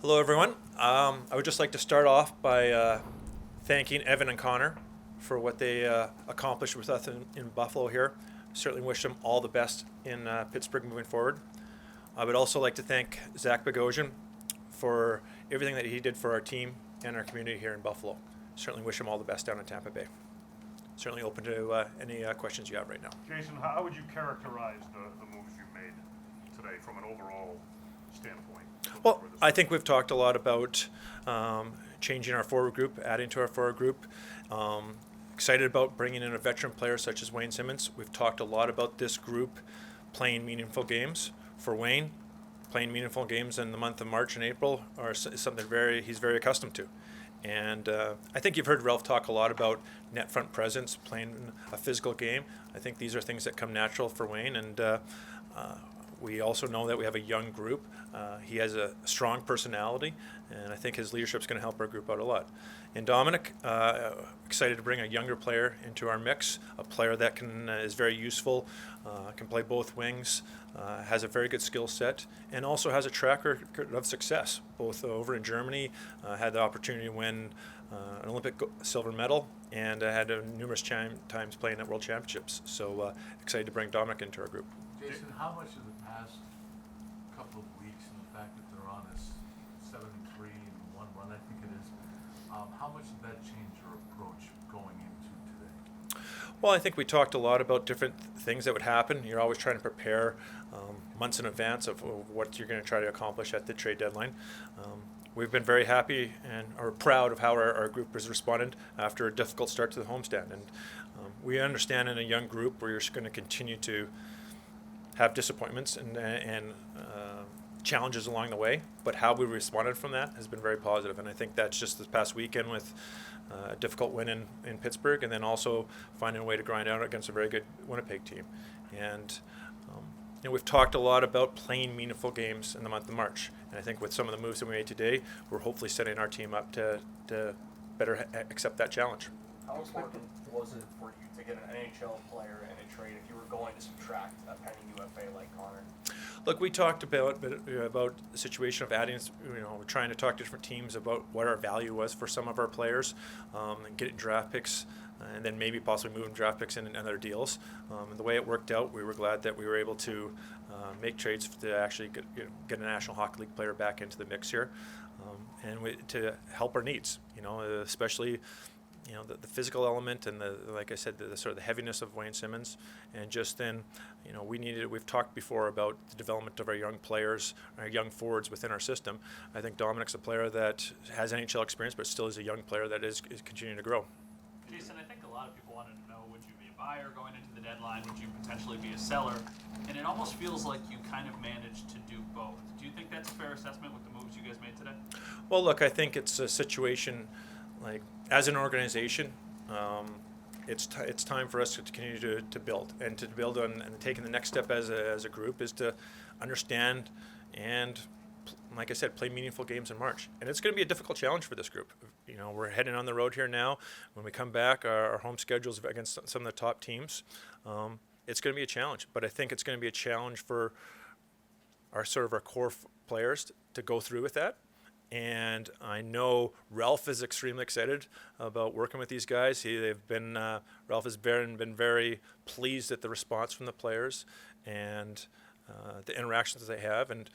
Hello, everyone. I would just like to start off by thanking Evan and Connor for what they accomplished with us in Buffalo here. Certainly wish them all the best in Pittsburgh moving forward. I would also like to thank Zach Bogosian for everything that he did for our team and our community here in Buffalo. Certainly wish him all the best down in Tampa Bay. Certainly open to any questions you have right now. Jason, how would you characterize the moves you made today from an overall standpoint? Well, I think we've talked a lot about changing our forward group, adding to our forward group. Excited about bringing in a veteran player such as Wayne Simmonds. We've talked a lot about this group playing meaningful games. For Wayne, playing meaningful games in the month of March and April is something he's very accustomed to. And I think you've heard Ralph talk a lot about net front presence, playing a physical game. I think these are things that come natural for Wayne, and we also know that we have a young group. He has a strong personality, and I think his leadership is going to help our group out a lot. And Dominik, excited to bring a younger player into our mix, a player that is very useful, can play both wings, has a very good skill set, and also has a track record of success, both over in Germany, had the opportunity to win an Olympic silver medal, and had numerous times playing at World Championships. So excited to bring Dominik into our group. Jason, how much of the past couple of weeks and the fact that they're on this 7-3 and 1 run, I think it is, how much did that change your approach going into today? Well, I think we talked a lot about different things that would happen. You're always trying to prepare months in advance of what you're going to try to accomplish at the trade deadline. We've been very happy and are proud of how our group has responded after a difficult start to the homestand. And we understand in a young group where you're going to continue to have disappointments and challenges along the way, but how we responded from that has been very positive. And I think that's just this past weekend with a difficult win in Pittsburgh, and then also finding a way to grind out against a very good Winnipeg team. And we've talked a lot about playing meaningful games in the month of March. And I think with some of the moves that we made today, we're hopefully setting our team up to better accept that challenge. How important was it for you to get an NHL player in a trade if you were going to subtract a pending UFA like Connor? Look, we talked about the situation of adding, we're trying to talk to different teams about what our value was for some of our players, and getting draft picks, and then maybe possibly moving draft picks in other deals. And the way it worked out, we were glad that we were able to make trades to actually get a National Hockey League player back into the mix here, and to help our needs, especially the physical element and like I said, the sort of the heaviness of Wayne Simmonds, and just then, we've talked before about the development of our young players, our young forwards within our system. I think Dominik's a player that has NHL experience, but still is a young player that is continuing to grow. Jason, I think a lot of people wanted to know, would you be a buyer going into the deadline? Would you potentially be a seller? And it almost feels like you kind of managed to do both. Do you think that's a fair assessment with the moves you guys made today? Well, look, I think it's a situation like, as an organization, it's time for us to continue to build, and to build on, and taking the next step as a group is to understand and, like I said, play meaningful games in March. And it's going to be a difficult challenge for this group. We're heading on the road here now. When we come back, our home schedules against some of the top teams. It's going to be a challenge, but I think it's going to be a challenge for our core players to go through with that. And I know Ralph is extremely excited about working with these guys. Ralph has been very pleased at the response from the players and the interactions that they have. And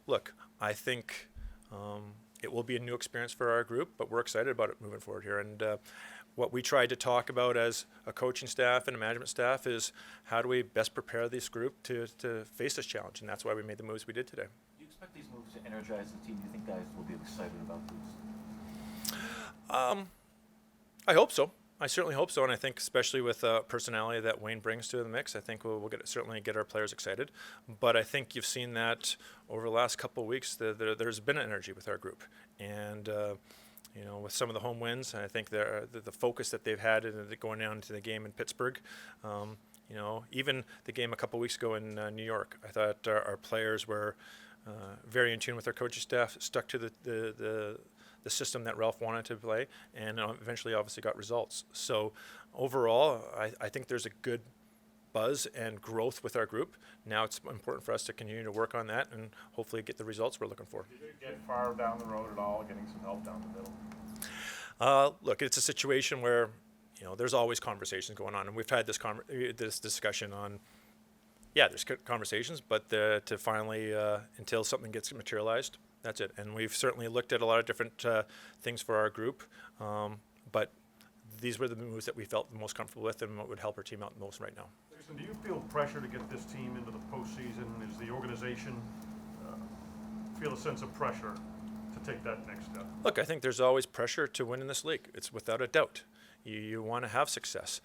look, I think it will be a new experience for our group, but we're excited about it moving forward here. And what we tried to talk about as a coaching staff and a management staff is how do we best prepare this group to face this challenge, and that's why we made the moves we did today. Do you expect these moves to energize the team? Do you think guys will be excited about these? I hope so. I certainly hope so, and I think especially with the personality that Wayne brings to the mix, I think we'll certainly get our players excited. But I think you've seen that over the last couple of weeks. There's been energy with our group, and with some of the home wins, I think the focus that they've had in going down into the game in Pittsburgh. Even the game a couple of weeks ago in New York, I thought our players were very in tune with their coaching staff, stuck to the system that Ralph wanted to play, and eventually obviously got results. So overall, I think there's a good buzz and growth with our group. Now it's important for us to continue to work on that and hopefully get the results we're looking for. Did you get far down the road at all, getting some help down the middle? Look, it's a situation where, there's always conversations going on, and we've had this discussion on, there's conversations, but to finally, until something gets materialized, that's it. And we've certainly looked at a lot of different things for our group, but these were the moves that we felt the most comfortable with and what would help our team out the most right now. Jason, do you feel pressure to get this team into the postseason? Is the organization feel a sense of pressure to take that next step? Look, I think there's always pressure to win in this league. It's without a doubt. You want to have success.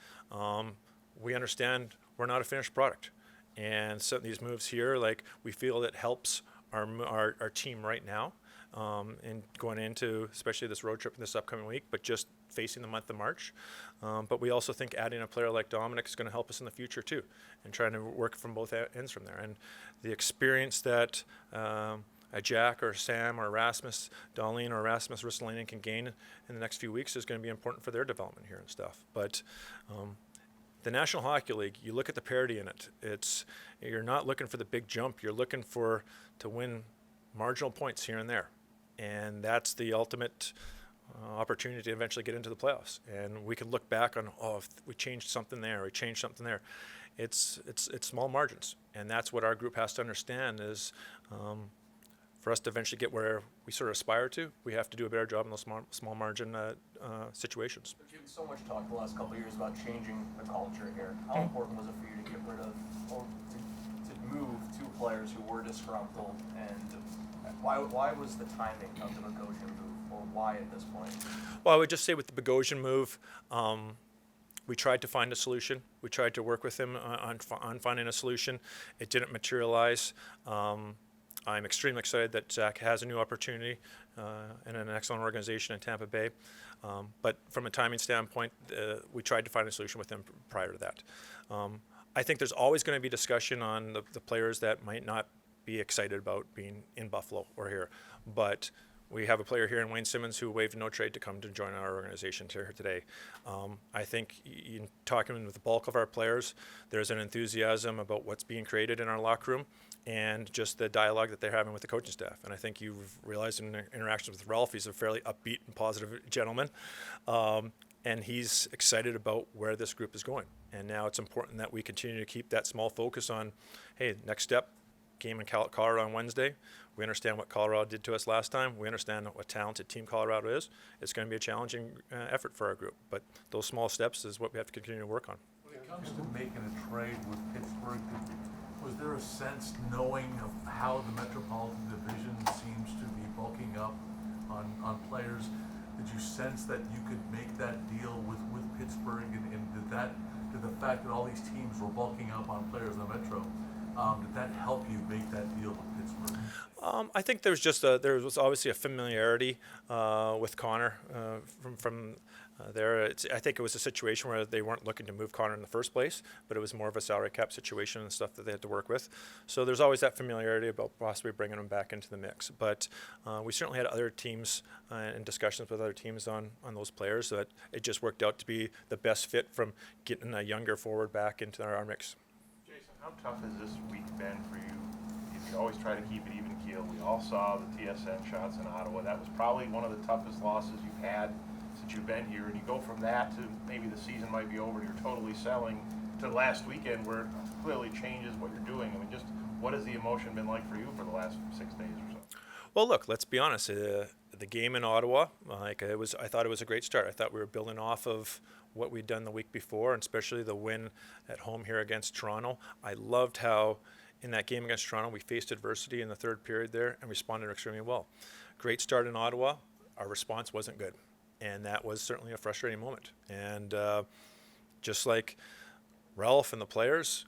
We understand we're not a finished product. And so these moves here, we feel it helps our team right now and going into especially this road trip this upcoming week, but just facing the month of March. But we also think adding a player like Dominik is going to help us in the future too, and trying to work from both ends from there. And the experience that a Jack or Sam or Rasmus Dahlin or Rasmus Ristolainen can gain in the next few weeks is going to be important for their development here and stuff. But the National Hockey League, you look at the parity in it. You're not looking for the big jump. You're looking to win marginal points here and there, and that's the ultimate opportunity to eventually get into the playoffs. And we can look back on, if we changed something there, we changed something there. It's small margins, and that's what our group has to understand is. For us to eventually get where we sort of aspire to, we have to do a better job in those small margin situations. There's been so much talk the last couple of years about changing the culture here. How important was it for you to get rid of, or to move two players who were disgruntled, and why was the timing of the Bogosian move, or why at this point? Well, I would just say with the Bogosian move, we tried to find a solution. We tried to work with him on finding a solution. It didn't materialize. I'm extremely excited that Zach has a new opportunity in an excellent organization in Tampa Bay. But from a timing standpoint, we tried to find a solution with him prior to that. I think there's always going to be discussion on the players that might not be excited about being in Buffalo or here. But we have a player here in Wayne Simmonds who waived no trade to come to join our organization here today. I think in talking with the bulk of our players, there's an enthusiasm about what's being created in our locker room and just the dialogue that they're having with the coaching staff. And I think you've realized in interactions with Ralph, he's a fairly upbeat and positive gentleman. And he's excited about where this group is going. And now it's important that we continue to keep that small focus on, hey, next step, game in Colorado on Wednesday. We understand what Colorado did to us last time. We understand what a talented team Colorado is. It's going to be a challenging effort for our group. But those small steps is what we have to continue to work on. When it comes to making a trade with Pittsburgh, was there a sense, knowing of how the Metropolitan Division seems to be bulking up on players, did you sense that you could make that deal with Pittsburgh? And did the fact that all these teams were bulking up on players in the Metro, did that help you make that deal with Pittsburgh? I think there was obviously a familiarity with Connor from there. I think it was a situation where they weren't looking to move Connor in the first place, but it was more of a salary cap situation and stuff that they had to work with. So there's always that familiarity about possibly bringing him back into the mix. But we certainly had other teams and discussions with other teams on those players that it just worked out to be the best fit from getting a younger forward back into our mix. Jason, how tough has this week been for you? You always try to keep it even keel. We all saw the TSN shots in Ottawa. That was probably one of the toughest losses you've had since you've been here. And you go from that to maybe the season might be over and you're totally selling to last weekend where it clearly changes what you're doing. I mean, just what has the emotion been like for you for the last 6 days or so? Well, look, let's be honest. The game in Ottawa, I thought it was a great start. I thought we were building off of what we'd done the week before, and especially the win at home here against Toronto. I loved how in that game against Toronto we faced adversity in the third period there and responded extremely well. Great start in Ottawa. Our response wasn't good, and that was certainly a frustrating moment. And just like Ralph and the players,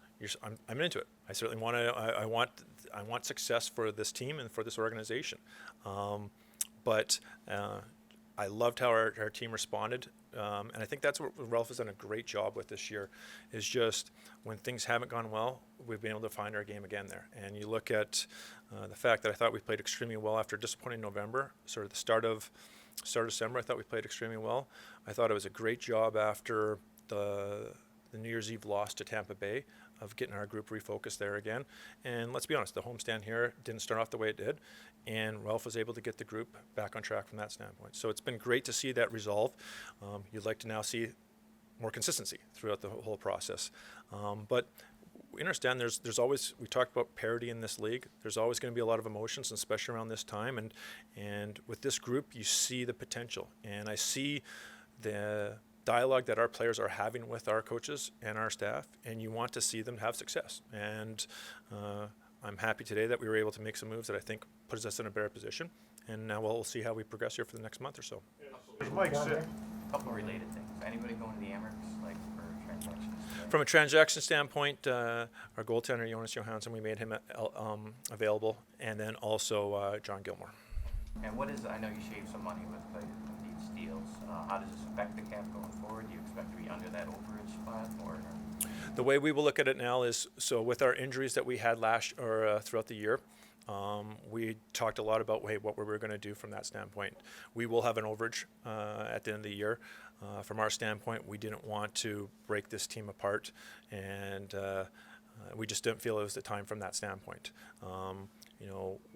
I'm into it. I certainly I want success for this team and for this organization. But I loved how our team responded. And I think that's what Ralph has done a great job with this year, is just when things haven't gone well, we've been able to find our game again there. And you look at the fact that I thought we played extremely well after a disappointing November, sort of the start of December. I thought we played extremely well. I thought it was a great job after the New Year's Eve loss to Tampa Bay. of getting our group refocused there again. And let's be honest, the homestand here didn't start off the way it did, and Ralph was able to get the group back on track from that standpoint. So it's been great to see that resolve. You'd like to now see more consistency throughout the whole process. But we understand there's always, we talked about parity in this league. There's always going to be a lot of emotions, especially around this time. And with this group, you see the potential. And I see the dialogue that our players are having with our coaches and our staff, and you want to see them have success. And I'm happy today that we were able to make some moves that I think puts us in a better position. And now we'll see how we progress here for the next month or so. As Mike said, Couple related things. Anybody going to the Amerks, like, for transactions? From a transaction standpoint, our goaltender Jonas Johansson, we made him available, and then also John Gilmore. And what is, I know you shaved some money with these deals. How does this affect the cap going forward? Do you expect to be under that overage spot, or? The way we will look at it now is, so with our injuries that we had throughout the year, we talked a lot about what we were going to do from that standpoint. We will have an overage at the end of the year. From our standpoint, we didn't want to break this team apart, and we just didn't feel it was the time from that standpoint.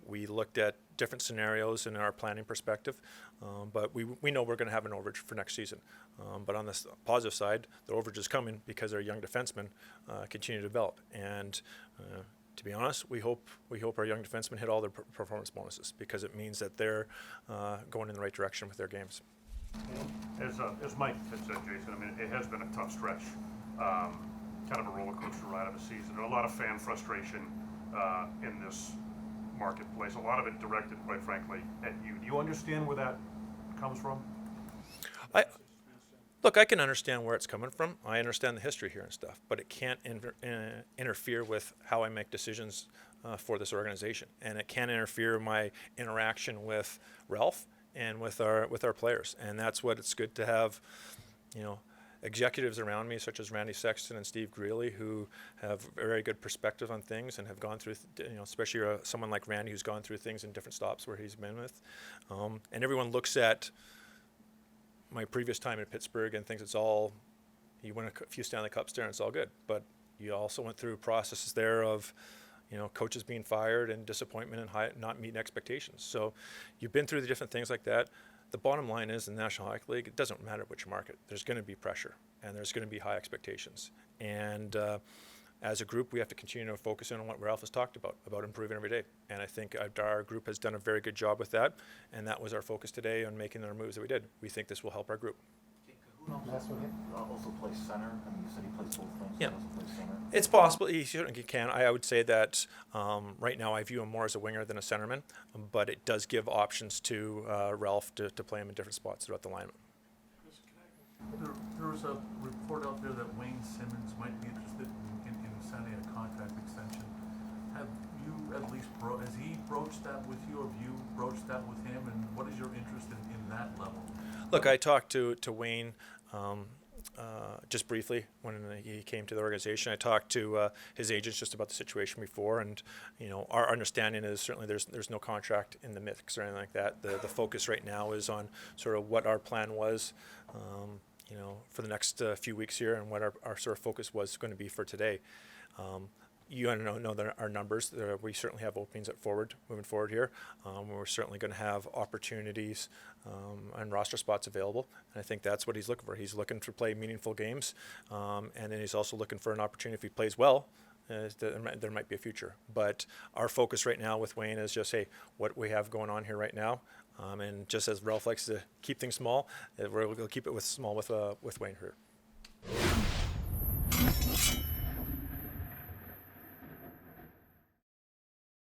We looked at different scenarios in our planning perspective, but we know we're going to have an overage for next season. But on the positive side, the overage is coming because our young defensemen continue to develop. And to be honest, we hope our young defensemen hit all their performance bonuses, because it means that they're going in the right direction with their games. as Mike had said, Jason, I mean, it has been a tough stretch, kind of a roller coaster ride of a season. A lot of fan frustration in this marketplace. A lot of it directed, quite frankly, at you. Do you understand where that comes from? Look, I can understand where it's coming from. I understand the history here and stuff, but it can't interfere with how I make decisions for this organization, and it can't interfere my interaction with Ralph and with our players. And that's what it's good to have, executives around me such as Randy Sexton and Steve Greeley, who have very good perspective on things and have gone through, especially someone like Randy who's gone through things in different stops where he's been with, and everyone looks at my previous time in Pittsburgh and thinks it's all, you win a few Stanley Cups there and it's all good. But you also went through processes there of, coaches being fired and disappointment and not meeting expectations. So you've been through the different things like that. The bottom line is, in the National Hockey League, it doesn't matter which market. There's going to be pressure and there's going to be high expectations. And as a group, we have to continue to focus in on what Ralph has talked about improving every day. And I think our group has done a very good job with that. And that was our focus today on making our moves that we did. We think this will help our group. Kahun also plays center. I mean, you said he plays both things. Yeah. He also plays center. It's possible. He certainly can. I would say that right now I view him more as a winger than a centerman, but it does give options to Ralph to play him in different spots throughout the lineup. There was a report out there that Wayne Simmonds might be interested in signing a contract extension. Have you at least has he broached that with you, or have you broached that with him, and what is your interest in that level? Look, I talked to Wayne just briefly when he came to the organization. I talked to his agents just about the situation before, and our understanding is certainly there's no contract in the mix or anything like that. The focus right now is on sort of what our plan was, for the next few weeks here, and what our sort of focus was going to be for today. You know that our numbers. We certainly have openings moving forward here. We're certainly going to have opportunities and roster spots available, and I think that's what he's looking for. He's looking to play meaningful games, and then he's also looking for an opportunity if he plays well. There might be a future, but our focus right now with Wayne is just, hey, what we have going on here right now, and just as Ralph likes to keep things small, we'll keep it small with Wayne here.